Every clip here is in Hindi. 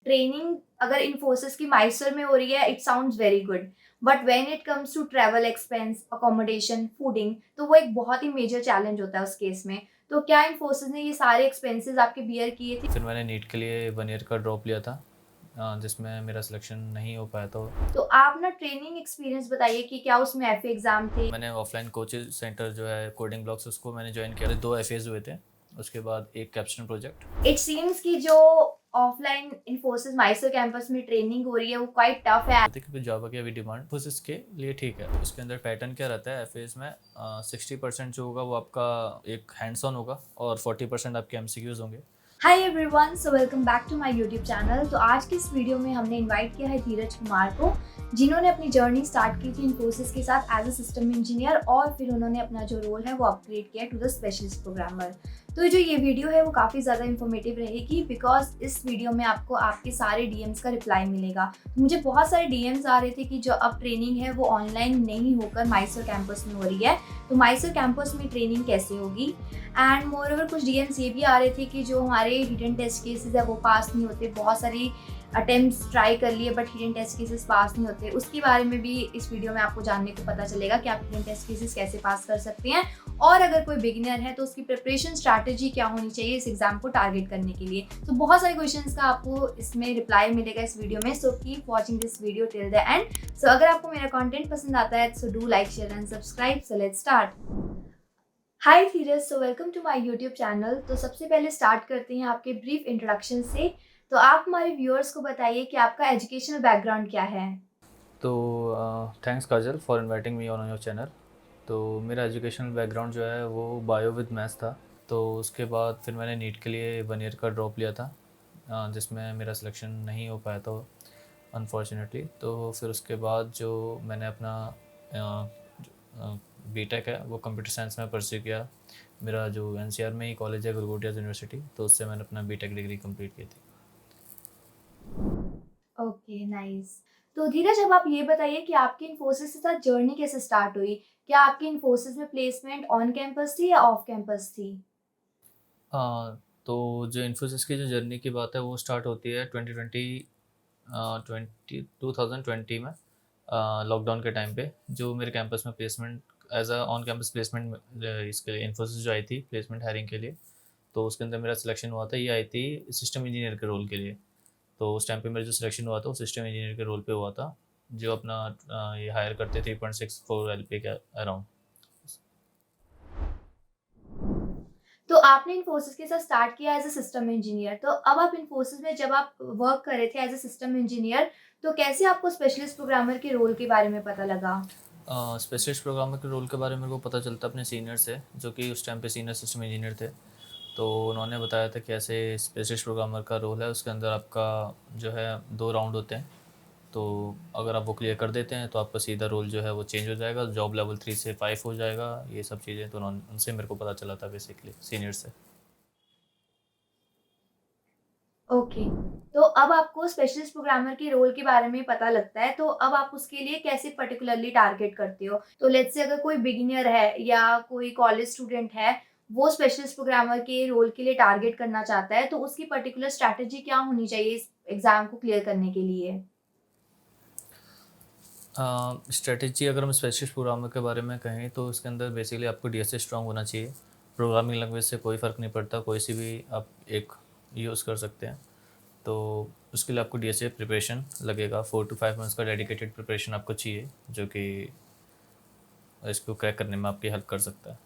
ट्रेनिंग अगर इन्फोसिस की माइसर में हो रही है, it sounds very good, but when it comes to travel expense, accommodation, fooding, तो वो एक बहुत ही मेजर चैलेंज होता है उस केस में। तो क्या इन्फोसिस ने ये सारे एक्सपेंसेस आपके बियर किए थे? फिर मैंने नीट के लिए 1 ईयर का ड्रॉप लिया था, जिसमें मेरा सिलेक्शन नहीं हो पाया था। तो आप ना ट्रेनिंग एक्सपीरियंस बताइए कि क्या उसमें एफए एग्जाम थे? मैंने ऑफलाइन कोचिंग सेंटर जो है कोडिंग ब्लॉक्स, उसको मैंने ज्वाइन किया था। 2 एफएज हुए थे, उसके बाद एक कैप्स्टोन प्रोजेक्ट। इट सीम्स कि जो ऑफलाइन इन्फोसिस माइसर कैंपस में ट्रेनिंग हो रही है वो क्वाइट टफ है। क्योंकि जावा की अभी डिमांड बस इसके लिए ठीक है। उसके अंदर पैटर्न क्या रहता है एफएज में, 60% जो होगा वो आपका एक हैंड्स ऑन होगा और 40% आपके एमसीक्यूज होंगे। Hi everyone, so welcome back to my YouTube channel. तो आज की इस वीडियो में हमने इनवाइट किया है धीरज कुमार को, जिन्होंने अपनी जर्नी स्टार्ट की थी इन्फोसिस के साथ एज अ सिस्टम इंजीनियर और फिर उन्होंने अपना जो रोल है वो अपग्रेड किया टू द स्पेशलिस्ट प्रोग्रामर। तो जो ये वीडियो है वो काफ़ी ज़्यादा इन्फॉर्मेटिव रहेगी बिकॉज इस वीडियो में आपको आपके सारे डीएम्स का रिप्लाई मिलेगा। तो मुझे बहुत सारे डीएम्स आ रहे थे कि जो अब ट्रेनिंग है वो ऑनलाइन नहीं होकर माइसर कैंपस में हो रही है, तो माइसर कैंपस में ट्रेनिंग कैसे होगी। एंड मोर ओवर कुछ डीएम्स ये भी आ रहे थे कि जो हमारे हिडन टेस्ट केसेस है वो पास नहीं होते, बहुत सारी अटेम्प्ट्स ट्राई कर लिए but hidden test cases pass नहीं होते। उसके बारे में भी इस वीडियो में आपको जानने को पता चलेगा कि आप हिडन टेस्ट केसेस कैसे पास कर सकते हैं, और अगर कोई बिगिनर है तो उसकी प्रिपरेशन स्ट्रैटेजी क्या होनी चाहिए इस एग्जाम को टारगेट करने के लिए। तो बहुत सारे क्वेश्चंस का आपको इसमें रिप्लाई मिलेगा इस वीडियो में, so keep watching this video till the end. So अगर आपको मेरा कंटेंट पसंद आता है so do like, share and subscribe. So let's start. Hi Dheeraj, so welcome to my YouTube channel. तो सबसे पहले स्टार्ट करते हैं आपके ब्रीफ इंट्रोडक्शन से। तो आप हमारे व्यूअर्स को बताइए कि आपका एजुकेशनल बैकग्राउंड क्या है? तो thanks Kajal for inviting me on your channel. तो मेरा एजुकेशनल बैकग्राउंड जो है वो बायो विद मैथ्स था। तो उसके बाद फिर मैंने नीट के लिए 1 ईयर का ड्रॉप लिया था, जिसमें मेरा सिलेक्शन नहीं हो पाया था अनफॉर्चुनेटली। तो फिर उसके बाद जो मैंने अपना बीटेक है वो कंप्यूटर साइंस में परस्यू किया। मेरा जो एनसीआर में ही कॉलेज है गुरगोटियाज यूनिवर्सिटी, तो उससे मैंने अपना बीटेक डिग्री कंप्लीट की थी। Okay, nice. तो धीरज, अब आप ये बताइए कि आपकी इन्फोसिस के साथ जर्नी कैसे स्टार्ट हुई? क्या आपकी इन्फोसिस में प्लेसमेंट ऑन कैंपस थी या ऑफ कैंपस थी? तो जो इन्फोसिस की जो जर्नी की बात है वो स्टार्ट होती है 2020 में, लॉकडाउन के टाइम पे जो मेरे कैंपस में placement as a on campus placement इसके लिए इन्फोसिस जो आई थी प्लेसमेंट हायरिंग के लिए। तो उसके अंदर मेरा सिलेक्शन हुआ था, ये आई थी सिस्टम इंजीनियर के रोल के लिए। तो उस टाइम पे मेरा जो सिलेक्शन हुआ था वो सिस्टम इंजीनियर के रोल पे हुआ था, जो अपना ये हायर करते 3.64 एलपी के अराउंड। तो आपने इन्फोसिस के साथ स्टार्ट किया एज अ सिस्टम इंजीनियर, तो अब आप इन्फोसिस में जब आप वर्क कर रहे थे एज अ सिस्टम इंजीनियर, तो कैसे आपको स्पेशलिस्ट प्रोग्रामर के रोल के बारे में पता लगा? स्पेशलिस्ट प्रोग्रामर के रोल के बारे में मेरे को पता चलता अपने सीनियर से, जो कि उस टाइम पे सीनियर सिस्टम इंजीनियर थे। तो उन्होंने बताया था कि ऐसे स्पेशलिस्ट प्रोग्रामर का रोल है, उसके अंदर आपका जो है 2 राउंड होते हैं। तो अगर आप वो क्लियर कर देते हैं तो आपका सीधा रोल जो है वो चेंज हो जाएगा, जॉब लेवल 3 से 5 हो जाएगा, ये सब चीज़ें। तो उन्होंने उनसे मेरे को पता चला था बेसिकली सीनियर से। ओके। तो अब आपको स्पेशलिस्ट प्रोग्रामर के रोल के बारे में पता लगता है, तो अब आप उसके लिए कैसे पर्टिकुलरली टारगेट करते हो? तो लेट्स से अगर कोई बिगिनर है या कोई कॉलेज स्टूडेंट है, वो स्पेशलिस्ट प्रोग्रामर के रोल के लिए टारगेट करना चाहता है, तो उसकी पर्टिकुलर स्ट्रैटेजी क्या होनी चाहिए इस एग्ज़ाम को क्लियर करने के लिए? स्ट्रेटेजी अगर हम स्पेशलिस्ट प्रोग्रामर के बारे में कहें तो उसके अंदर बेसिकली आपको डीएसए स्ट्रांग होना चाहिए। प्रोग्रामिंग लैंग्वेज से कोई फ़र्क नहीं पड़ता, कोई सी भी आप एक यूज़ कर सकते हैं। तो उसके लिए आपको डीएसए प्रिपरेशन लगेगा, 4 to 5 मंथ्स का डेडिकेटेड प्रिपरेशन आपको चाहिए, जो कि इसको क्रैक करने में आपकी हेल्प कर सकता है।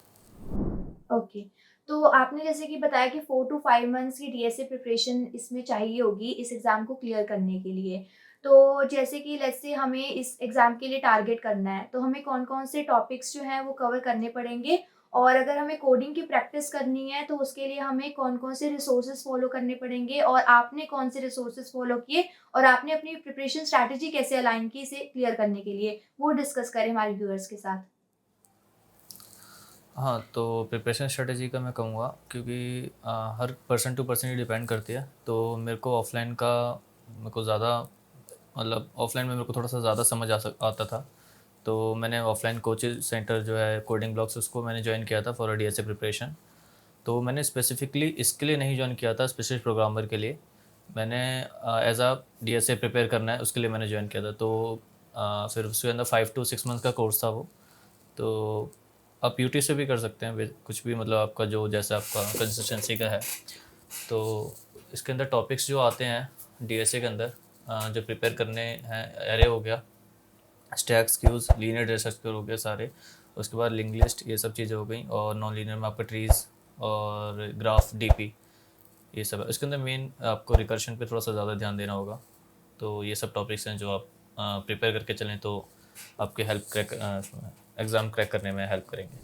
ओके। तो आपने जैसे कि बताया कि 4 टू 5 मंथ्स की डीएसए प्रिपरेशन इसमें चाहिए होगी इस एग्ज़ाम को क्लियर करने के लिए। तो जैसे कि लेट्स से हमें इस एग्ज़ाम के लिए टारगेट करना है, तो हमें कौन-कौन से टॉपिक्स जो हैं वो कवर करने पड़ेंगे? और अगर हमें कोडिंग की प्रैक्टिस करनी है तो उसके लिए हमें कौन-कौन से रिसोर्सेज़ फ़ॉलो करने पड़ेंगे? और आपने कौन से रिसोर्सेज़ फ़ॉलो किए? और आपने अपनी प्रिपरेशन स्ट्रैटेजी कैसे अलाइन की इसे क्लियर करने के लिए? वो डिस्कस करें हमारे व्यूअर्स के साथ। हाँ, तो प्रिपरेशन स्ट्रेटजी का मैं कहूँगा, क्योंकि हर पर्सन टू पर्सन ही डिपेंड करती है। तो मेरे को ऑफ़लाइन का मेरे को ज़्यादा मतलब ऑफ़लाइन में मेरे को थोड़ा-सा ज़्यादा समझ आता था। तो मैंने ऑफ़लाइन कोचिंग सेंटर जो है कोडिंग ब्लॉक्स, उसको मैंने जॉइन किया था फॉर अ डीएसए प्रिपरेशन। तो मैंने स्पेसिफ़िकली इसके लिए नहीं जॉइन किया था स्पेशलिस्ट प्रोग्रामर के लिए। मैंने एज अ डीएसए प्रिपेयर करना है उसके लिए मैंने ज्वाइन किया था। तो फिर उसके अंदर 5 to 6 मंथ का कोर्स था वो। तो आप यूटी से भी कर सकते हैं कुछ भी, मतलब आपका जो जैसा आपका कंसिस्टेंसी का है। तो इसके अंदर टॉपिक्स जो आते हैं डीएसए के अंदर जो प्रिपेयर करने हैं, एरे हो गया, stacks queues, linear data structure हो गए सारे। उसके बाद लिंक लिस्ट, ये सब चीज़ें हो गई। और नॉन लीनियर में आपका ट्रीज और ग्राफ, डीपी, ये सब है। इसके अंदर मेन आपको रिकर्शन पे थोड़ा सा ज़्यादा ध्यान देना होगा। तो ये सब टॉपिक्स हैं जो आप प्रिपेयर करके चलें तो आपके हेल्प क्रैक एग्ज़ाम क्रैक करने में हेल्प करेंगे।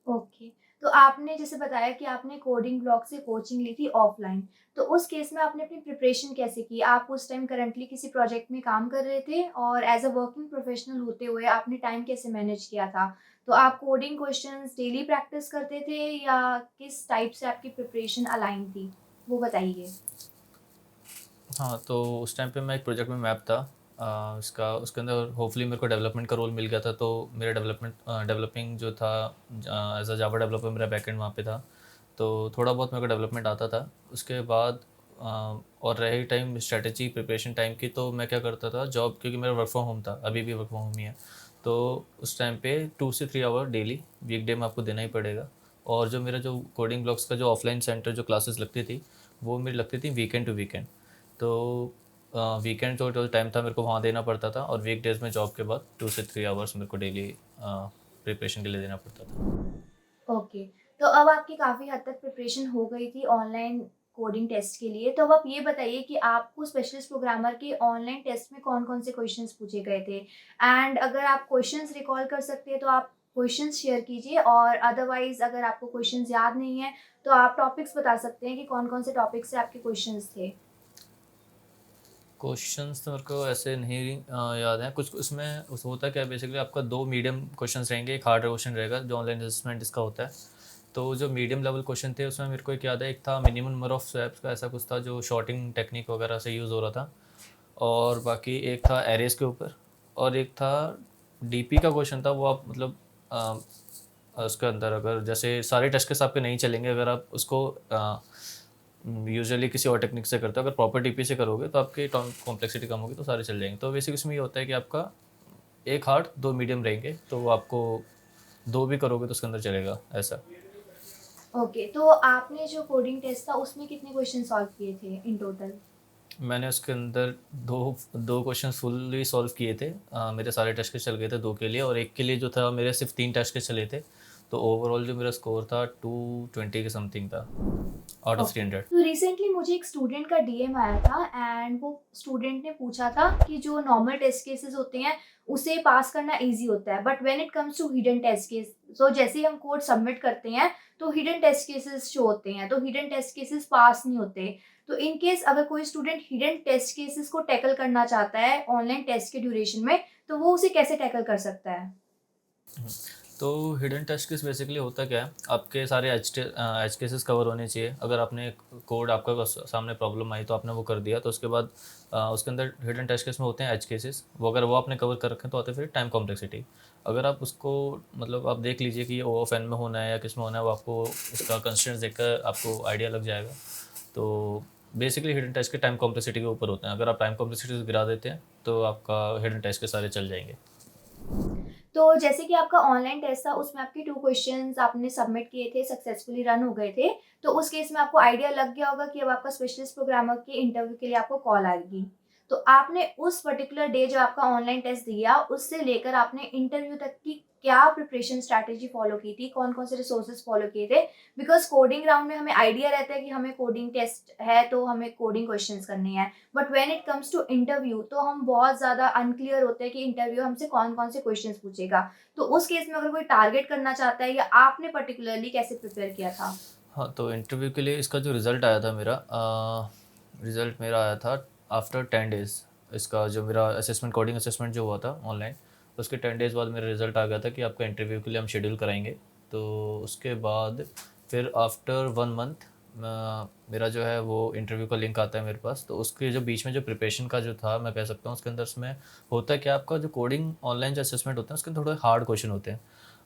ओके। तो आपने जैसे बताया कि आपने कोडिंग ब्लॉग से कोचिंग ली थी ऑफलाइन, तो उस केस में आपने अपनी प्रिपरेशन कैसे की? आप उस टाइम करंटली किसी प्रोजेक्ट में काम कर रहे थे और एज़ अ वर्किंग प्रोफेशनल होते हुए आपने टाइम कैसे मैनेज किया था? तो आप कोडिंग क्वेश्चंस डेली प्रैक्टिस करते थे या किस टाइप से आपकी प्रिपरेशन अलाइन थी? वो बताइए। हाँ, तो उस टाइम पे मैं एक प्रोजेक्ट में मैप था। इसका उसके अंदर होपफुली मेरे को डेवलपमेंट का रोल मिल गया था। तो मेरा डेवलपिंग जो था, एज अ जावा डेवलपर मेरा बैकएंड वहाँ पे था। तो थोड़ा बहुत मेरे को डेवलपमेंट आता था। उसके बाद और रही टाइम स्ट्रेटजी प्रिपरेशन टाइम की, तो मैं क्या करता था जॉब, क्योंकि मेरा वर्क फ्रॉम होम था, अभी भी वर्क फ्रॉम होम ही है। तो उस टाइम पे 2 से 3 आवर डेली वीकडे में आपको देना ही पड़ेगा। और जो मेरा जो कोडिंग ब्लॉक्स का जो ऑफलाइन सेंटर जो क्लासेस लगती थी, वो मेरी लगती थी वीकेंड टू वीकेंड। तो वीकेंड जो टाइम था मेरे को वहाँ देना पड़ता था, और वीक डेज़ में जॉब के बाद 2 से 3 आवर्स मेरे को डेली प्रिपरेशन के लिए देना पड़ता था। ओके। तो अब आपकी काफ़ी हद तक प्रिपरेशन हो गई थी ऑनलाइन कोडिंग टेस्ट के लिए। तो अब आप ये बताइए कि आपको स्पेशलिस्ट प्रोग्रामर के ऑनलाइन टेस्ट में कौन-कौन से क्वेश्चंस पूछे गए थे? एंड अगर आप क्वेश्चंस रिकॉल कर सकते हैं तो आप क्वेश्चंस शेयर कीजिए, और अदरवाइज़ अगर आपको क्वेश्चंस याद नहीं है, तो आप टॉपिक्स बता सकते हैं कि कौन-कौन से टॉपिक से आपके क्वेश्चंस थे? क्वेश्चंस तो मेरे को ऐसे नहीं याद हैं कुछ। उसमें होता क्या है, बेसिकली आपका 2 मीडियम क्वेश्चंस रहेंगे, एक हार्ड क्वेश्चन रहेगा जो ऑनलाइन असेसमेंट इसका होता है। तो जो मीडियम लेवल क्वेश्चन थे उसमें मेरे को एक याद है, एक था मिनिमम नंबर ऑफ स्वैप्स का, ऐसा कुछ था जो शॉर्टिंग टेक्निक वगैरह से यूज़ हो रहा था। और बाकी एक था एरेस के ऊपर। और एक था डीपी का क्वेश्चन था, वो आप मतलब उसके अंदर अगर जैसे सारे टेस्ट केस आपके नहीं चलेंगे, अगर आप उसको यूजुअली किसी और टेक्निक से करते हो, अगर प्रॉपर डीपी से करोगे तो आपकी कॉम्प्लेक्सिटी कम होगी, तो सारे चल जाएंगे। तो बेसिक इसमें ये होता है कि आपका एक हार्ड 2 मीडियम रहेंगे, तो वो आपको 2 भी करोगे तो उसके अंदर चलेगा ऐसा। ओके, तो आपने जो कोडिंग टेस्ट था उसमें कितने क्वेश्चन सॉल्व किए थे इन टोटल? मैंने उसके अंदर दो दो क्वेश्चन फुल्ली सॉल्व किए थे। मेरे सारे टेस्ट के चल गए थे 2 के लिए, और एक के लिए जो था मेरे सिर्फ 3 टेस्ट के चले थे। तो ओवरऑल जो मेरा स्कोर था 220 के समथिंग था, आउट ऑफ ओके। 300। तो रिसेंटली मुझे एक स्टूडेंट का डीएम आया था एंड वो स्टूडेंट ने पूछा था कि जो नॉर्मल टेस्ट केसेस होते हैं उसे पास करना इजी होता है, but when it comes to hidden test case, तो जैसे ही हम कोड सबमिट करते हैं तो हिडन टेस्ट केसेस शो होते हैं, तो हिडन टेस्ट केसेस पास नहीं होते। तो इन केस अगर कोई स्टूडेंट हिडन टेस्ट केसेस को टैकल करना चाहता है ऑनलाइन टेस्ट के ड्यूरेशन में, तो वो उसे कैसे टैकल कर सकता है? तो हिडन टेस्ट केस बेसिकली होता क्या है, आपके सारे एज केसेस कवर होने चाहिए। अगर आपने कोड आपका सामने प्रॉब्लम आई तो आपने वो कर दिया, तो उसके बाद उसके अंदर हिडन टेस्ट केस में होते हैं एज केसेस, वो अगर वो आपने कवर कर रखे हैं तो आते हैं फिर टाइम कॉम्प्लेक्सिटी। अगर आप उसको मतलब आप देख लीजिए कि ये ओ ऑफ एन में होना है या किस में होना है, वो आपको उसका कंस्ट्रेंट्स देखकर आपको आइडिया लग जाएगा। तो बेसिकली हिडन टेस्ट के टाइम कॉम्प्लेक्सिटी के ऊपर होते हैं। अगर आप टाइम कॉम्प्लेक्सिटी गिरा देते हैं तो आपका हिडन टेस्ट के सारे चल जाएंगे। तो जैसे कि आपका ऑनलाइन टेस्ट था उसमें आपके 2 क्वेश्चंस आपने सबमिट किए थे, सक्सेसफुली रन हो गए थे। तो उस केस में आपको आइडिया लग गया होगा कि अब आपका स्पेशलिस्ट प्रोग्रामर के इंटरव्यू के लिए आपको कॉल आएगी। तो आपने उस पर्टिकुलर डे जो आपका ऑनलाइन टेस्ट दिया, उससे लेकर आपने इंटरव्यू तक की क्या प्रिपरेशन स्ट्रैटेजी फॉलो की थी? कौन-कौन से रिसोर्सेज़ फॉलो किए थे? बिकॉज़ कोडिंग राउंड में हमें आइडिया रहता है कि हमें कोडिंग टेस्ट है तो हमें कोडिंग क्वेश्चंस करने हैं। But when it comes to interview तो हम बहुत ज़्यादा अनक्लियर होते हैं कि इंटरव्यू हमसे कौन-कौन से क्वेश्चंस पूछेगा। तो उस केस में अगर कोई टारगेट करना चाहता है, या आपने पर्टिकुलरली कैसे प्रिपेयर किया था? हाँ, तो इंटरव्यू के लिए इसका जो रिज़ल्ट आया था मेरा, रिज़ल्ट मेरा आया था आफ्टर 10 डेज़। इसका जो मेरा असेसमेंट, कोडिंग असेसमेंट जो हुआ था ऑनलाइन, उसके 10 डेज़ बाद मेरा रिज़ल्ट आ गया था कि आपका इंटरव्यू के लिए हम शेड्यूल कराएंगे। तो उसके बाद फिर आफ्टर 1 मंथ मेरा जो है वो इंटरव्यू का लिंक आता है मेरे पास। तो उसके जो बीच में जो प्रिपरेशन का जो था, मैं कह सकता हूँ उसके अंदर उसमें होता है कि आपका जो कोडिंग ऑनलाइन जो असेसमेंट होता है उसके थोड़े हार्ड क्वेश्चन होते हैं।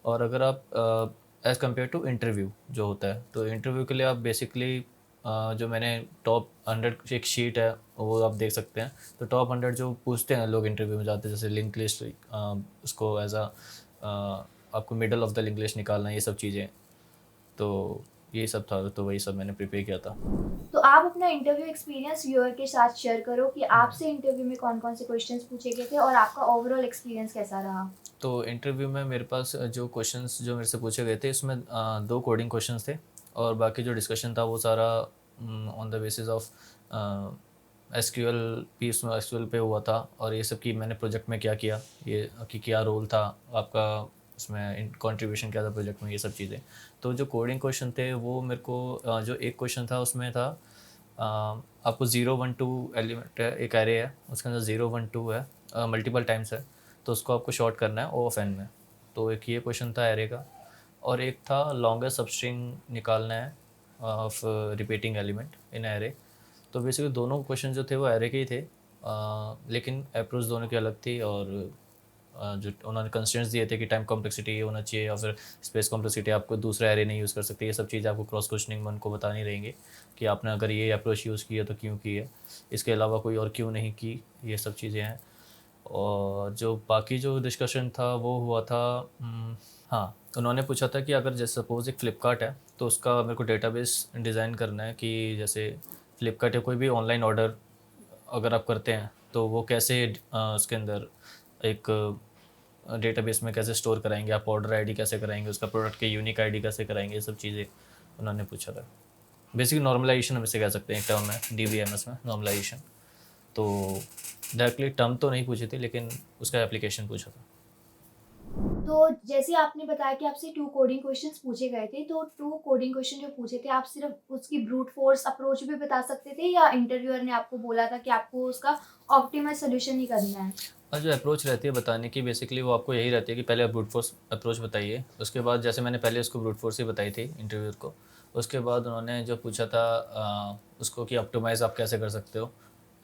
और अगर आप एज़ कम्पेयर टू इंटरव्यू जो होता है, तो इंटरव्यू के लिए आप बेसिकली जो मैंने टॉप 100 एक शीट है वो आप देख सकते हैं। तो टॉप 100 जो पूछते हैं लोग इंटरव्यू में जाते हैं, जैसे लिंक लिस्ट, उसको एज आपको middle of the link list निकालना है, ये सब चीज़ें। तो यही सब था, तो वही सब मैंने प्रिपेयर किया था। तो आप अपना इंटरव्यू एक्सपीरियंस व्यूअर के साथ शेयर करो कि आपसे इंटरव्यू में कौन कौन से क्वेश्चंस पूछे गए थे और आपका ओवरऑल एक्सपीरियंस कैसा रहा। तो इंटरव्यू में मेरे पास जो क्वेश्चंस जो मेरे से पूछे गए थे, इसमें 2 कोडिंग क्वेश्चंस थे, और बाकी जो डिस्कशन था वो सारा on the basis of SQL भी, उसमें एसक्यूएल पे हुआ था, और ये सब कि मैंने प्रोजेक्ट में क्या किया, ये कि क्या रोल था आपका उसमें, कंट्रीब्यूशन क्या था प्रोजेक्ट में, ये सब चीज़ें। तो जो कोडिंग क्वेश्चन थे वो मेरे को जो एक क्वेश्चन था उसमें था आपको 0 1 2 एलिमेंट है, एक एरे है, उसके अंदर 0 1 2 है, मल्टीपल टाइम्स है, तो उसको आपको शॉर्ट करना है ओ ऑफ एन में। तो एक ये क्वेश्चन था एरे का, और एक था लॉन्गेस्ट सबस्ट्रिंग निकालना है of repeating element in array. तो बेसिकली दोनों क्वेश्चन जो थे वो एरे के ही थे, लेकिन अप्रोच दोनों की अलग थी, और जो उन्होंने कंस्ट्रेंट्स दिए थे कि टाइम कॉम्प्लेक्सिटी ये होना चाहिए, या फिर स्पेस कॉम्प्लेक्सिटी, आपको दूसरा एरे नहीं यूज़ कर सकते, ये सब चीज़ें आपको क्रॉस क्वेश्चनिंग में उनको बतानी रहेंगी कि आपने अगर ये अप्रोच यूज़ की है तो क्यों की है, इसके अलावा कोई और क्यों नहीं की, ये सब चीज़ें हैं। और जो बाकी जो डिस्कशन था वो हुआ था, हाँ, उन्होंने पूछा था कि अगर जैसे सपोज़ एक फ़्लिपकार्ट है, तो उसका मेरे को डेटाबेस डिज़ाइन करना है कि जैसे फ़्लिपकार्ट या कोई भी ऑनलाइन ऑर्डर अगर आप करते हैं, तो वो कैसे उसके अंदर एक डेटाबेस में कैसे स्टोर कराएंगे, आप ऑर्डर आईडी कैसे कराएंगे, उसका प्रोडक्ट के यूनिक आईडी कैसे कराएंगे, ये सब चीज़ें उन्होंने पूछा था। बेसिक नॉर्मलाइजेशन हम इसे कह सकते हैं, एक टर्म है डीबीएमएस में, नॉर्मलाइजेशन। तो डायरेक्टली टर्म तो नहीं पूछी थी, लेकिन उसका एप्लीकेशन पूछा था। तो जैसे आपने बताया कि आपसे 2 कोडिंग क्वेश्चंस पूछे गए थे, तो 2 कोडिंग क्वेश्चन जो पूछे थे, आप सिर्फ उसकी ब्रूट फोर्स अप्रोच भी बता सकते थे या इंटरव्यूअर ने आपको बोला था कि आपको उसका ऑप्टिमल सॉल्यूशन ही करना है? और जो अप्रोच रहती है बताने की, बेसिकली वो आपको यही रहती है कि पहले आप ब्रूट फोर्स अप्रोच बताइए, उसके बाद जैसे मैंने पहले उसको ब्रूट फोर्स ही बताई थी इंटरव्यूअर को, उसके बाद उन्होंने जो पूछा था उसको कि ऑप्टिमाइज़ आप कैसे कर सकते हो,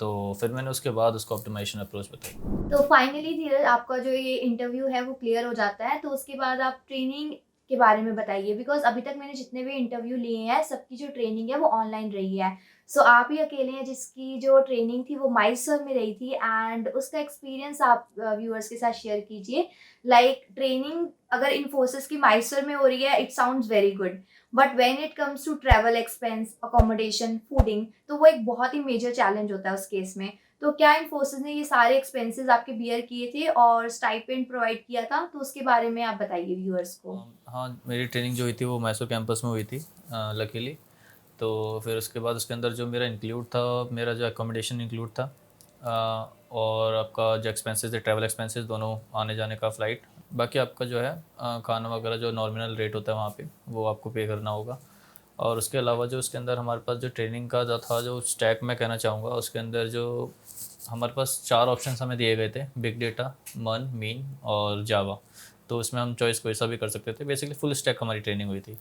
तो फिर मैंने उसके बाद उसको ऑप्टिमाइजेशन अप्रोच बताई। तो फाइनली धीरज, आपका जो ये इंटरव्यू है वो क्लियर हो जाता है, तो उसके बाद आप ट्रेनिंग के बारे में बताइए, बिकॉज अभी तक मैंने जितने भी इंटरव्यू लिए हैं सबकी जो ट्रेनिंग है वो ऑनलाइन रही है। सो आप ही अकेले हैं जिसकी जो ट्रेनिंग थी वो माइसर में रही थी, एंड उसका एक्सपीरियंस आप व्यूअर्स के साथ शेयर कीजिए। लाइक ट्रेनिंग अगर इन्फोसिस की माइसर में हो रही है, it sounds very good, but when it comes to travel expense, accommodation, fooding, तो वो एक बहुत ही मेजर चैलेंज होता है उस केस में। तो क्या इन्फोसिस ने ये सारे एक्सपेंसेस आपके बियर किए थे और स्टाइपेंड प्रोवाइड किया था? तो उसके बारे में आप बताइए व्यूअर्स को। हाँ, मेरी ट्रेनिंग जो हुई थी वो मैसूर कैंपस में हुई थी, लकीली। तो फिर उसके बाद उसके अंदर जो मेरा इंक्लूड था, मेरा जो एकोमोडेशन इंक्लूड था, और आपका जो एक्सपेंसेस थे, ट्रैवल एक्सपेंसेस दोनों, आने जाने का फ़्लाइट, बाकी आपका जो है खाना वगैरह जो नॉमिनल रेट होता है वहाँ पे, वो आपको पे करना होगा। और उसके अलावा जो उसके अंदर हमारे पास जो ट्रेनिंग का जो था, जो स्टैक मैं कहना चाहूँगा, उसके अंदर जो हमारे पास 4 ऑप्शंस हमें दिए गए थे, बिग डेटा, मन, मीन और जावा। तो उसमें हम चॉइस कोई सा भी कर सकते थे, बेसिकली फुल स्टैक हमारी ट्रेनिंग हुई थी।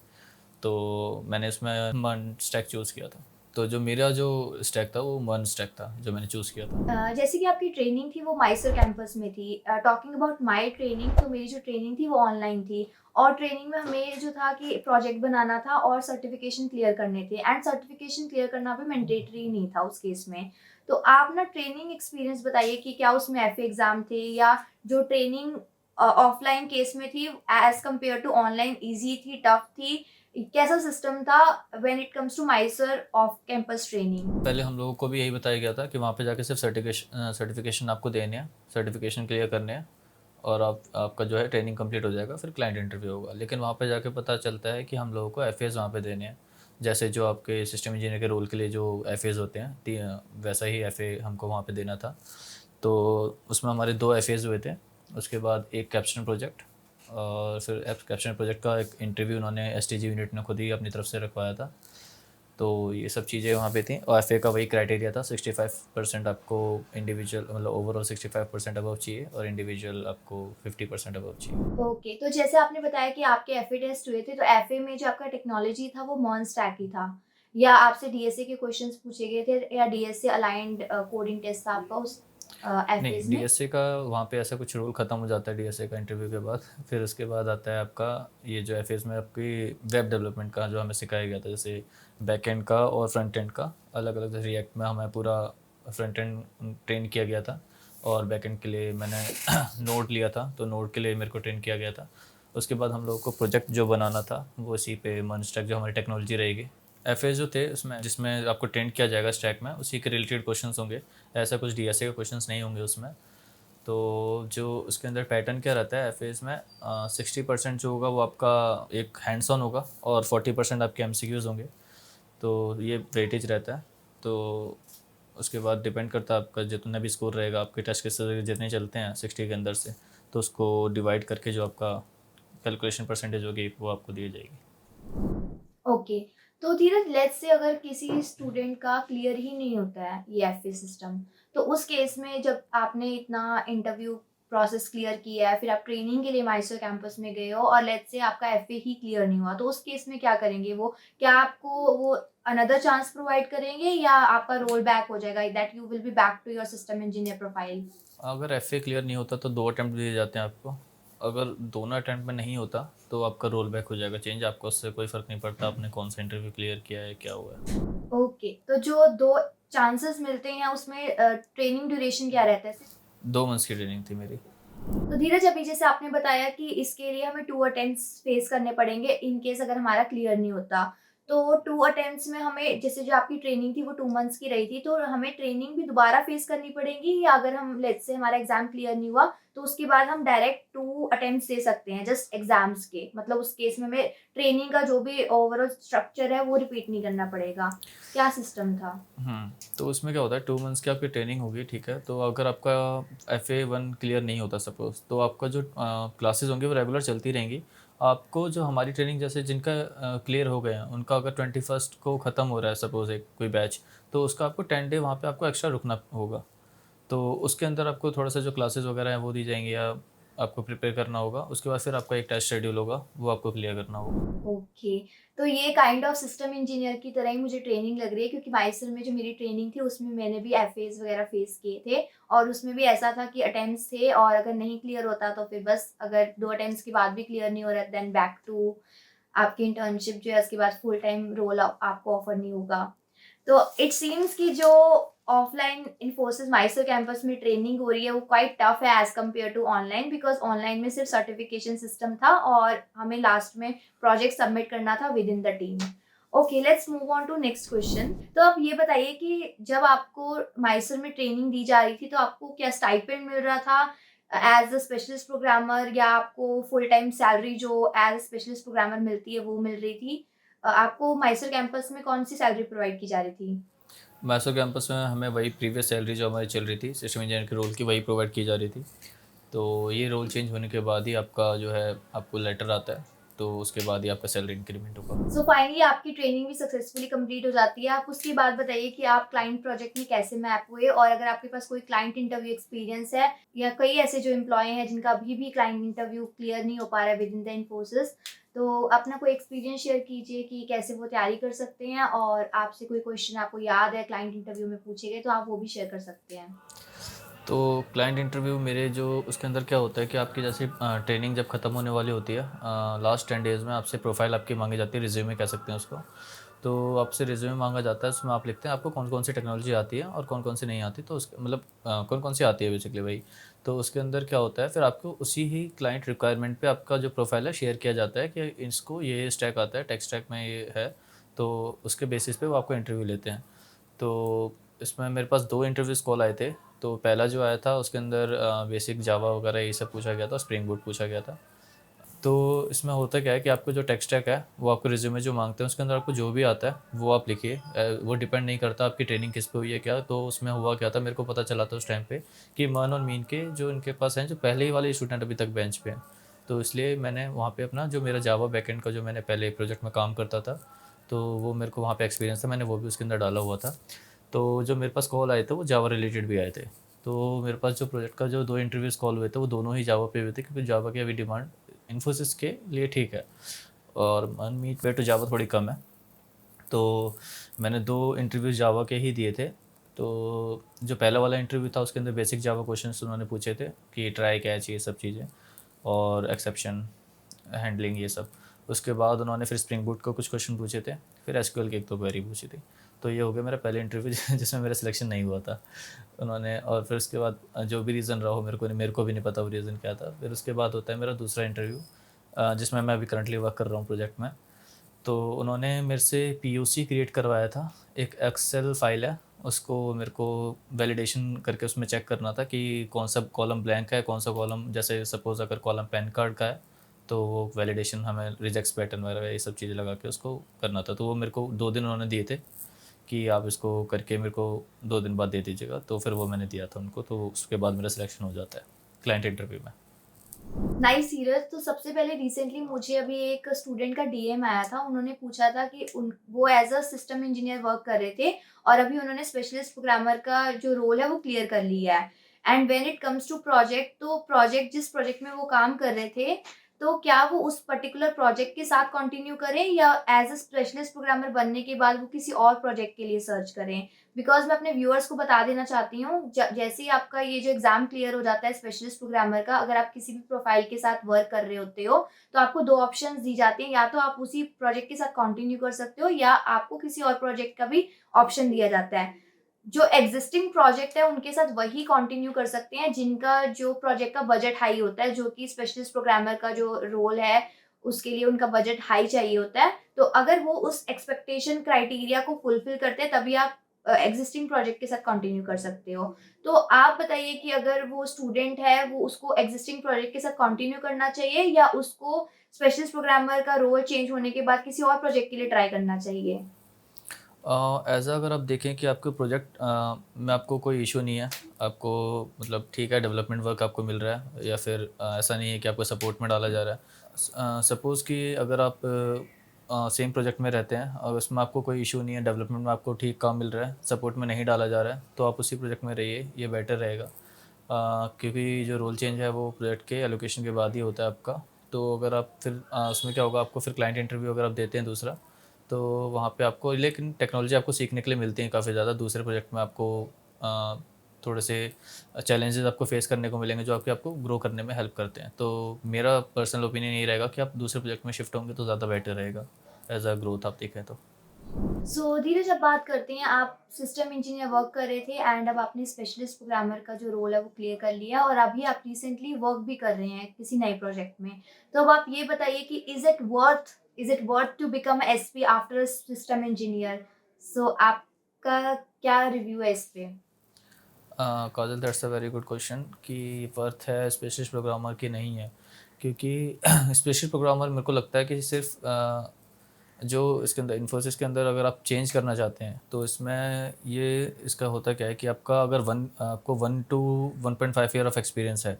तो मैंने इसमें मन स्टैक चूज़ किया था। तो जो मेरा जो स्टैक था वो मन स्टैक था, जो मैंने चूज़ किया था। जैसे कि आपकी ट्रेनिंग थी वो माइसर कैंपस में थी। टॉकिंग अबाउट माय ट्रेनिंग, तो मेरी जो ट्रेनिंग थी वो ऑनलाइन थी, और ट्रेनिंग में हमें जो था कि प्रोजेक्ट बनाना था और सर्टिफिकेशन क्लियर करने थे, एंड सर्टिफिकेशन क्लियर करना भी मैंडेटरी नहीं था उस केस में। तो आप ना ट्रेनिंग एक्सपीरियंस बताइए कि क्या उसमें एफ एग्ज़ाम थे, या जो ट्रेनिंग ऑफलाइन केस में थी as compare to online easy थी, टफ थी, कैसा सिस्टम था when it comes to Mysore off campus training? पहले हम लोगों को भी यही बताया गया था कि वहाँ पे जाके सिर्फ सर्टिफिकेशन आपको देने हैं, सर्टिफिकेशन क्लियर करने हैं, और आपका जो है ट्रेनिंग कंप्लीट हो जाएगा, फिर क्लाइंट इंटरव्यू होगा। लेकिन वहाँ पे जाके पता चलता है कि हम लोगों को एफएज़ वहाँ पे देने हैं। जैसे जो आपके सिस्टम इंजीनियर के रोल के लिए जो एफएज़ होते हैं, वैसा ही एफए हमको वहाँ पे देना था। तो उसमें हमारे 2 एफएज़ हुए थे। उसके बाद एक कैप्स्टोन प्रोजेक्ट, और फिर कैप्स्टोन प्रोजेक्ट का एक इंटरव्यू उन्होंने एसटीजी यूनिट ने खुद ही अपनी तरफ से रखवाया था। तो ये सब चीज़ें वहाँ पे थी, और एफए का वही क्राइटेरिया था, 65% आपको इंडिविजुअल, मतलब ओवरऑल 65% अबव चाहिए, और इंडिविजुअल आपको 50% अबव चाहिए। ओके, तो जैसे आपने बताया कि आपके एफए टेस्ट हुए थे, तो एफए में जो आपका टेक्नोलॉजी था वो मॉन स्टैक ही था, या आपसे डीएसए के क्वेश्चंस पूछे गए थे, या डीएसए अलाइंड कोडिंग टेस्ट था आपका उस नहीं, एफएज में? डीएसए का वहाँ पे ऐसा कुछ रोल ख़त्म हो जाता है डीएसए का इंटरव्यू के बाद। फिर उसके बाद आता है आपका ये जो एफएस में आपकी वेब डेवलपमेंट का जो हमें सिखाया गया था, जैसे बैक एंड का और फ्रंट एंड का अलग अलग। जैसे रिएक्ट में हमें पूरा फ्रंट एंड ट्रेन किया गया था, और बैक एंड के लिए मैंने नोड लिया था, तो नोड के लिए मेरे को ट्रेन किया गया था। उसके बाद हम लोगों को प्रोजेक्ट जो बनाना था वो इसी पे मन स्टैक जो हमारी टेक्नोलॉजी रहेगी। एफएस जो थे उसमें जिसमें आपको ट्रेंड किया जाएगा स्टैक में, उसी के रिलेटेड क्वेश्चंस होंगे। ऐसा कुछ डीएसए के क्वेश्चंस नहीं होंगे उसमें। तो जो उसके अंदर पैटर्न क्या रहता है एफएस में, 60% जो होगा वो आपका एक हैंड्स ऑन होगा, और 40% आपके एमसीक्यूज होंगे। तो ये वेटेज रहता है। तो उसके बाद डिपेंड करता है आपका जितना भी स्कोर रहेगा, आपके टेस्ट के जितने चलते हैं 60 के अंदर से, तो उसको डिवाइड करके जो आपका कैलकुलेशन परसेंटेज होगी वो आपको दी जाएगी। ओके। तो धीरज, लेट्स से अगर किसी स्टूडेंट का क्लियर ही नहीं होता है ये एफए सिस्टम, तो उस केस में जब आपने इतना इंटरव्यू प्रोसेस क्लियर किया है, फिर आप ट्रेनिंग के लिए माइसर कैंपस में गए हो और लेट्स से आपका एफए ही क्लियर नहीं हुआ, तो उस केस में क्या करेंगे वो? क्या आपको वो अनदर चांस प्रोवाइड करेंगे या आपका रोल बैक हो जाएगा, that you will be back to your system engineer profile? अगर एफए क्लियर नहीं होता तो 2 अटेम्प्ट दिए जाते हैं आपको। अगर दोनों अटेम्प्ट में नहीं होता तो आपका रोल बैक हो जाएगा चेंज, आपको उससे कोई फ़र्क नहीं पड़ता आपने कौन सा इंटरव्यू क्लियर किया है, क्या हुआ है। ओके, तो जो 2 चांसेस मिलते हैं उसमें ट्रेनिंग ड्यूरेशन क्या रहता है? 2 मंथ्स की ट्रेनिंग थी मेरी। तो धीरज, अभी जैसे आपने बताया कि इसके लिए हमें 2 अटेम्प्ट्स फेस करने पड़ेंगे इन केस अगर हमारा क्लियर नहीं होता। तो 2 अटेम्प्ट्स में हमें, जैसे जो आपकी ट्रेनिंग थी वो 2 मंथ्स की रही थी, तो हमें ट्रेनिंग भी दोबारा फेस करनी पड़ेगी, या अगर हम लेट्स से हमारा एग्ज़ाम क्लियर नहीं हुआ, तो उसके बाद हम डायरेक्ट 2 अटेम्प्ट्स दे सकते हैं जस्ट एग्ज़ाम्स के? मतलब उस केस में हमें ट्रेनिंग का जो भी ओवरऑल स्ट्रक्चर है वो रिपीट नहीं करना पड़ेगा। क्या सिस्टम था? तो उसमें क्या होता है, 2 मंथ्स की आपकी ट्रेनिंग होगी, ठीक है। तो अगर आपका FA1 क्लियर नहीं होता सपोज़, तो आपका जो क्लासेस होंगी वो रेगुलर चलती रहेंगी। आपको जो हमारी ट्रेनिंग जैसे जिनका क्लियर हो गए हैं, उनका अगर 21st को ख़त्म हो रहा है सपोज़ एक कोई बैच, तो उसका आपको 10 डे वहाँ पे आपको एक्स्ट्रा रुकना होगा। तो उसके अंदर आपको थोड़ा-सा जो क्लासेस वगैरह हैं वो दी जाएँगी, या आपको प्रिपेयर करना होगा। उसके बाद फिर आपका एक टेस्ट शेड्यूल होगा, वो आपको क्लियर करना होगा। ओके। तो ये काइंड ऑफ सिस्टम इंजीनियर की तरह ही मुझे ट्रेनिंग लग रही है, क्योंकि माइसर में जो मेरी ट्रेनिंग थी उसमें मैंने भी एफएज वगैरह फेस किए थे, और उसमें भी ऐसा था कि अटेम्प्ट्स थे और अगर नहीं क्लियर होता तो फिर बस, अगर 2 अटेम्प्ट्स के बाद भी क्लियर नहीं हो रहा देन बैक टू आपकी इंटर्नशिप जो है, उसके बाद फुल टाइम रोल आपको ऑफर नहीं होगा। तो इट सीम्स कि जो ऑफलाइन इन्फोसिस माइसर कैंपस में ट्रेनिंग हो रही है वो क्वाइट टफ है as compare to online, because online में सिर्फ सर्टिफिकेशन सिस्टम था और हमें लास्ट में प्रोजेक्ट सबमिट करना था within the team. Okay, let's move on to next question. तो आप ये बताइए कि जब आपको माइसर में ट्रेनिंग दी जा रही थी तो आपको क्या स्टाइपेंड मिल रहा था एज अ स्पेशलिस्ट प्रोग्रामर, या आपको फुल टाइम सैलरी जो एज स्पेशलिस्ट प्रोग्रामर मिलती है वो मिल रही थी? आपको माइसर कैंपस में कौन सी सैलरी प्रोवाइड की जा रही थी? मैसूर कैंपस में हमें वही प्रीवियस सैलरी जो हमारी चल रही थी सिस्टम इंजीनियर के रोल की, वही प्रोवाइड की जा रही थी। तो ये रोल चेंज होने के बाद ही आपका जो है आपको लेटर आता है, तो उसके बाद ही आपका सैलरी इंक्रीमेंट होगा। सो फाइनली आपकी ट्रेनिंग भी सक्सेसफुली कंप्लीट हो जाती है। आप उसके बाद बताइए कि आप क्लाइंट प्रोजेक्ट में कैसे मैप हुए, और अगर आपके पास कोई क्लाइंट इंटरव्यू एक्सपीरियंस है, या कई ऐसे जो एम्प्लॉय हैं जिनका अभी भी क्लाइंट इंटरव्यू क्लियर नहीं हो पा रहा है विद इन द इन्फोसिस, तो अपना कोई एक्सपीरियंस शेयर कीजिए कि कैसे वो तैयारी कर सकते हैं, और आपसे कोई क्वेश्चन आपको याद है क्लाइंट इंटरव्यू में पूछे गए तो आप वो भी शेयर कर सकते हैं। तो क्लाइंट इंटरव्यू मेरे जो उसके अंदर क्या होता है कि आपकी जैसे ट्रेनिंग जब ख़त्म होने वाली होती है, लास्ट 10 डेज़ में आपसे प्रोफाइल आपकी मांगी जाती है, रिज्यूमे कह सकते हैं उसको। तो आपसे रिज्यूमे मांगा जाता है, उसमें आप लिखते हैं आपको कौन कौन सी टेक्नोलॉजी आती है और कौन कौन सी नहीं आती, तो उस मतलब कौन कौन सी आती है बेसिकली वही। तो उसके अंदर क्या होता है, फिर आपको उसी ही क्लाइंट रिक्वायरमेंट पे आपका जो प्रोफाइल है शेयर किया जाता है कि इसको ये स्टैक आता है, टेक स्टैक में ये है। तो उसके बेसिस पे वो आपको इंटरव्यू लेते हैं। तो इसमें मेरे पास 2 इंटरव्यूज़ कॉल आए थे। तो पहला जो आया था उसके अंदर बेसिक जावा वगैरह ये सब पूछा गया था, स्प्रिंग बूट पूछा गया था। तो इसमें होता क्या है कि आपको जो टेक स्टैक है वो आपको रिज्यूमे जो मांगते हैं उसके अंदर आपको जो भी आता है वो आप लिखिए। वो डिपेंड नहीं करता आपकी ट्रेनिंग किस पे हुई है क्या। तो उसमें हुआ क्या था, मेरे को पता चला था उस टाइम पे कि मन और मीन के जो इनके पास हैं, जो पहले ही वाले स्टूडेंट अभी तक बेंच पे हैं। तो इसलिए मैंने वहाँ पे अपना जो मेरा जावा बैकएंड का जो मैंने पहले प्रोजेक्ट में काम करता था, तो वो मेरे को वहाँ पे एक्सपीरियंस था, मैंने वो भी उसके अंदर डाला हुआ था। तो जो मेरे पास कॉल आए थे वो जावा रिलेटेड भी आए थे। तो मेरे पास जो प्रोजेक्ट का जो 2 इंटरव्यूज़ कॉल हुए थे वो दोनों ही जावा पे हुए थे, क्योंकि जावा की अभी डिमांड इन्फोसिस के लिए ठीक है, और मीट पे टू जावा थोड़ी कम है। तो मैंने 2 इंटरव्यूज़ जावा के ही दिए थे। तो जो पहला वाला इंटरव्यू था उसके अंदर बेसिक जावा क्वेश्चंस उन्होंने पूछे थे कि ट्राई कैच ये सब चीज़ें और एक्सेप्शन हैंडलिंग ये सब। उसके बाद उन्होंने फिर स्प्रिंग बूट को कुछ क्वेश्चन पूछे थे, फिर एसक्यूएल की एक दो क्वेरी पूछी थी। तो ये हो गया मेरा पहला इंटरव्यू जिसमें मेरा सिलेक्शन नहीं हुआ था उन्होंने। और फिर उसके बाद जो भी रीज़न रहा हो मेरे को भी नहीं पता वो रीज़न क्या था। फिर उसके बाद होता है मेरा दूसरा इंटरव्यू जिसमें मैं अभी करंटली वर्क कर रहा हूँ प्रोजेक्ट में। तो उन्होंने मेरे से पीओसी क्रिएट करवाया था, एक एक्सेल फाइल है, उसको मेरे को वैलिडेशन करके उसमें चेक करना था कि कौन सा कॉलम ब्लैंक है, कौन सा कॉलम, जैसे सपोज़ अगर कॉलम पैन कार्ड का है तो वो वैलिडेशन हमें रिजेक्ट्स पैटर्न वगैरह ये सब चीज़ें लगा के उसको करना था। तो वो मेरे को 2 दिन उन्होंने दिए थे कि आप इसको करके मेरे को 2 दिन बाद दे दीजिएगा। तो फिर वो मैंने दिया था उनको, तो उसके बाद मेरा सिलेक्शन हो जाता है क्लाइंट इंटरव्यू में। Nice series. तो सबसे पहले रिसेंटली मुझे अभी एक स्टूडेंट का डीएम आया था, उन्होंने पूछा था कि वो as a system engineer work कर रहे थे और अभी उन्होंने स्पेशलिस्ट प्रोग्रामर का जो रोल है वो क्लियर कर लिया है। And when it comes to project, तो जिस प्रोजेक्ट में वो काम कर रहे थे, तो क्या वो उस पर्टिकुलर प्रोजेक्ट के साथ कंटिन्यू करें या एज अ स्पेशलिस्ट प्रोग्रामर बनने के बाद वो किसी और प्रोजेक्ट के लिए सर्च करें। बिकॉज मैं अपने व्यूअर्स को बता देना चाहती हूँ, जैसे ही आपका ये जो एग्जाम क्लियर हो जाता है स्पेशलिस्ट प्रोग्रामर का, अगर आप किसी भी प्रोफाइल के साथ वर्क कर रहे होते हो तो आपको 2 ऑप्शंस दी जाती हैं, या तो आप उसी प्रोजेक्ट के साथ कंटिन्यू कर सकते हो या आपको किसी और प्रोजेक्ट का भी ऑप्शन दिया जाता है। जो एग्जिस्टिंग प्रोजेक्ट है उनके साथ वही कंटिन्यू कर सकते हैं जिनका जो प्रोजेक्ट का बजट हाई होता है, जो कि स्पेशलिस्ट प्रोग्रामर का जो रोल है उसके लिए उनका बजट हाई चाहिए होता है। तो अगर वो उस एक्सपेक्टेशन क्राइटेरिया को फुलफिल करते हैं तभी आप एग्जिस्टिंग प्रोजेक्ट के साथ कंटिन्यू कर सकते हो। तो आप बताइए कि अगर वो स्टूडेंट है वो उसको एग्जिस्टिंग प्रोजेक्ट के साथ कंटिन्यू करना चाहिए या उसको स्पेशलिस्ट प्रोग्रामर का रोल चेंज होने के बाद किसी और प्रोजेक्ट के लिए ट्राई करना चाहिए। एज़ अगर आप देखें कि आपके प्रोजेक्ट में आपको कोई इशू नहीं है, आपको मतलब ठीक है डेवलपमेंट वर्क आपको मिल रहा है, या फिर ऐसा नहीं है कि आपको सपोर्ट में डाला जा रहा है। सपोज़ कि अगर आप सेम प्रोजेक्ट में रहते हैं और उसमें आपको कोई इशू नहीं है, डेवलपमेंट में आपको ठीक काम मिल रहा है, सपोर्ट में नहीं डाला जा रहा है, तो आप उसी प्रोजेक्ट में रहिए, ये बेटर रहेगा। क्योंकि जो रोल चेंज है वो प्रोजेक्ट के एलोकेशन के बाद ही होता है आपका। तो अगर आप फिर उसमें क्या होगा, आपको फिर क्लाइंट इंटरव्यू अगर आप देते हैं दूसरा, तो वहाँ पे आपको लेकिन टेक्नोलॉजी आपको सीखने के लिए मिलती है काफ़ी ज़्यादा। दूसरे प्रोजेक्ट में आपको अ, थोड़े से चैलेंजेस आपको फेस करने को मिलेंगे जो आपको ग्रो करने में हेल्प करते हैं। तो मेरा पर्सनल ओपिनियन यही रहेगा कि आप दूसरे प्रोजेक्ट में शिफ्ट होंगे तो ज़्यादा बेटर रहेगा एज अ ग्रोथ आप देखें तो। सो धीरज, अब बात करते हैं, आप सिस्टम इंजीनियर वर्क कर रहे थे एंड अब आपने स्पेशलिस्ट प्रोग्रामर का जो रोल है वो क्लियर कर लिया और अभी आप रिसेंटली वर्क भी कर रहे हैं किसी नए प्रोजेक्ट में। तो अब आप ये बताइए कि is it worth to become SP after system engineer. So आपका क्या रिव्यू है इस पे। Kajal, that's a very good question कि वर्थ है स्पेशलिस्ट प्रोग्रामर की नहीं है। क्योंकि स्पेशलिस्ट प्रोग्रामर मेरे को लगता है कि सिर्फ जो इसके अंदर इन्फोसिस के अंदर अगर आप चेंज करना चाहते हैं तो इसमें ये इसका होता क्या है कि आपका अगर आपको 1 to 1.5 ईयर ऑफ एक्सपीरियंस है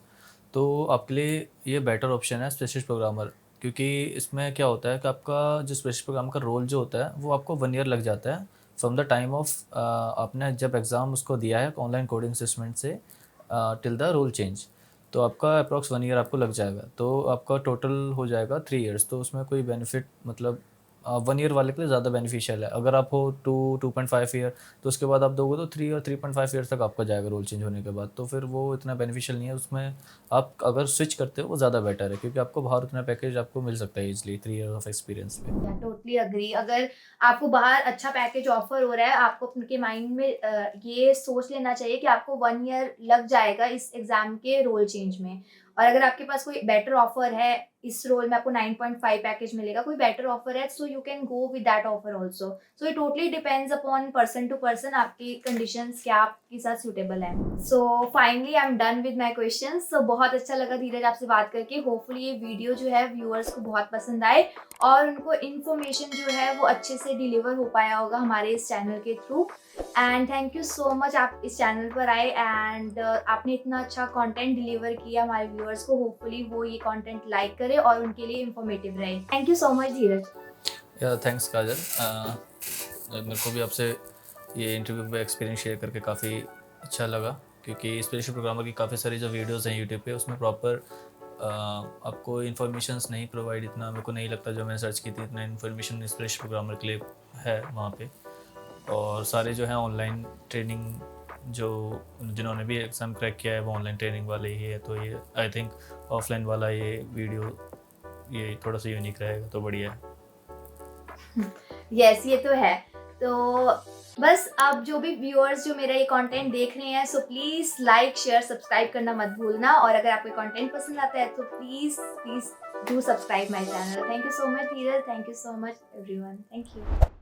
तो आपके लिए ये बेटर ऑप्शन है स्पेशलिस्ट प्रोग्रामर। क्योंकि इसमें क्या होता है कि आपका जो स्पेशलिस्ट प्रोग्रामर का रोल जो होता है वो आपको 1 ईयर लग जाता है फ्रॉम द टाइम ऑफ आपने जब एग्ज़ाम उसको दिया है ऑनलाइन कोडिंग असेसमेंट से टिल द रोल चेंज। तो आपका अप्रॉक्स 1 ईयर आपको लग जाएगा, तो आपका टोटल हो जाएगा 3 ईयर्स। तो उसमें कोई बेनिफिट मतलब 1 ईयर वाले के लिए ज़्यादा बेनिफिशियल है। अगर आप हो 2.5 ईयर तो उसके बाद आप दोगे तो 3 और 3.5 ईयर तक आपका जाएगा रोल चेंज होने के बाद। तो फिर वो इतना बेनिफिशियल नहीं है। उसमें आप अगर स्विच करते हो वो ज़्यादा बेटर है क्योंकि आपको बाहर उतना पैकेज आपको मिल सकता है ईजिली 3 ईयर ऑफ एक्सपीरियंस पे। या टोटली अग्री। अगर आपको बाहर अच्छा पैकेज ऑफर हो रहा है, आपको अपने माइंड में ये सोच लेना चाहिए कि आपको 1 ईयर लग जाएगा इस एग्जाम के रोल चेंज में। और अगर आपके पास कोई बेटर ऑफर है, इस रोल में आपको 9.5 पैकेज मिलेगा, कोई बेटर ऑफर है, so you can go with that offer also. So it totally depends upon person to person, आपकी कंडीशंस क्या आपके साथ सूटेबल है। So finally I am done with my question. So बहुत अच्छा लगा धीरज आपसे बात करके। होपफुली ये वीडियो जो है व्यूअर्स को बहुत पसंद आए और उनको इन्फॉर्मेशन जो है वो अच्छे से डिलीवर हो पाया होगा हमारे इस चैनल के through. And thank you so much, आप इस चैनल पर आए एंड आपने इतना अच्छा कंटेंट डिलीवर किया हमारे व्यूअर्स को। होपफुली वो ये कंटेंट लाइक करें और उनके लिए इन्फॉर्मेटिव रहे। थैंक यू सो मच धीरज। या थैंक्स काजल। मेरे को भी आपसे ये इंटरव्यू पे एक्सपीरियंस शेयर करके काफ़ी अच्छा लगा क्योंकि स्पेशल प्रोग्रामर की काफ़ी सारी जो वीडियोस हैं यूट्यूब पे उसमें प्रॉपर आपको इन्फॉर्मेशंस नहीं प्रोवाइड, इतना मेरे को नहीं लगता जो मैंने सर्च की थी इतना इन्फॉर्मेशन स्पेशल प्रोग्रामर के लिए है वहाँ पे। और सारे जो हैं ऑनलाइन ट्रेनिंग, जो जिन्होंने भी एग्ज़ाम क्रैक किया है वो ऑनलाइन ट्रेनिंग वाले ही है, तो ये आई थिंक ऑफलाइन वाला ये वीडियो ये थोड़ा सा यूनिक रहेगा, तो बढ़िया है। यस, ये तो है। तो बस अब जो भी व्यूअर्स जो मेरा ये कंटेंट देख रहे हैं, so please like, share, subscribe करना मत भूलना, और अगर आपको कंटेंट पसंद आता है तो please please do subscribe my channel. Thank you so much Dheeraj, thank you so much everyone, thank you.